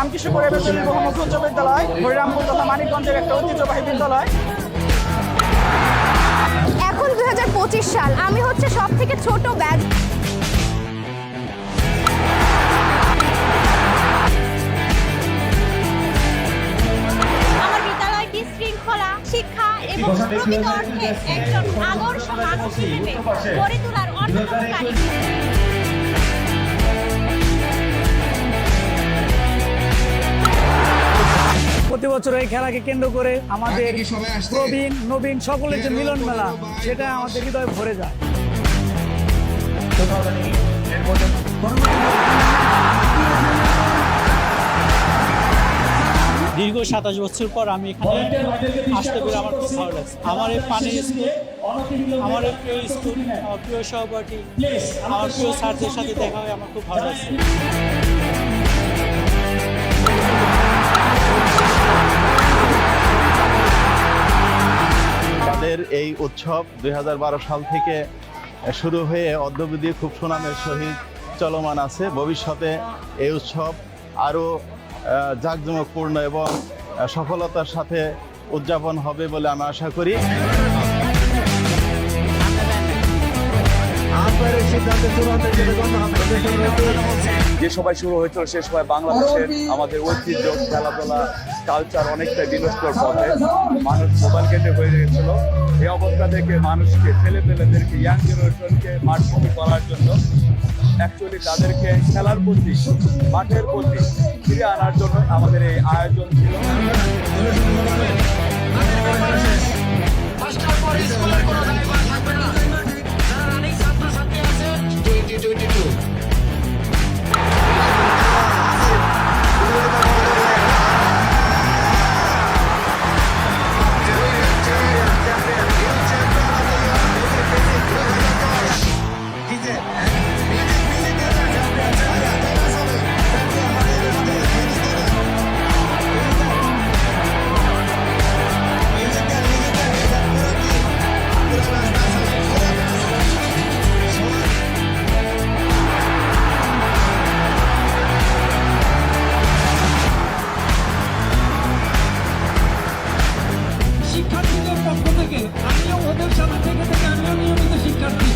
রামকৃষ্ণপুর এবেসেলী বহুমুখী উচ্চ বিদ্যালয় হরিরামপুর তথা মানিকগঞ্জের একটা ঐতিহ্যবাহী বিদ্যালয়। এখন 2025 সাল, আমি হচ্ছে সব থেকে ছোট ব্যাচ। আমার বিদ্যালয়টি শৃঙ্খলা, শিক্ষা এবং প্রকৃত অর্থে একজন আদর্শ মানুষ হিসেবে গড়ে তোলার অন্যতম কারিগর। প্রতি বছর এই খেলাকে কেন্দ্র করে আমাদের প্রবীণ নবীন সকলের যে মিলন মেলা, সেটা আমাদের হৃদয়ে ভরে যায়। দীর্ঘ 27 বছর পর আমি এখানে আসতে পেরে আমার খুব ভালো লাগছে। আমার এই পানির স্কুল, আমার এই প্রিয় স্কুল, আমার প্রিয় সহপাঠী, আমার প্রিয় স্যারদের সাথে দেখা হয়, আমার খুব ভালো লাগছে। তাদের এই উৎসব 2012 সাল থেকে শুরু হয়ে অদ্যাবধি খুব সুনামের সহিত চলমান আছে। ভবিষ্যতে এই উৎসব আরও জাঁকজমকপূর্ণ এবং সফলতার সাথে উদযাপন হবে বলে আমি আশা করি। যে সবাই শুরু হয়েছিল সে সময় বাংলাদেশের আমাদের ঐতিহ্য, খেলাধুলা, কালচার অনেকটা বিনষ্টর পথে মানুষ মোবাইল কেন্দ্রে হয়ে গিয়েছিল। এই অবস্থা থেকে মানুষকে, ছেলেপেলেদেরকে, ইয়াং জেনারেশনকে মাঠমুখী করার জন্য অ্যাকচুয়ালি তাদেরকে খেলার প্রতি, মাঠের প্রতি ফিরে আনার জন্য আমাদের এই আয়োজন ছিল। শিক্ষার্থীদের পক্ষ থেকে আমিও ওদের সাথে থেকে আমিও নিয়মিত শিক্ষার্থী।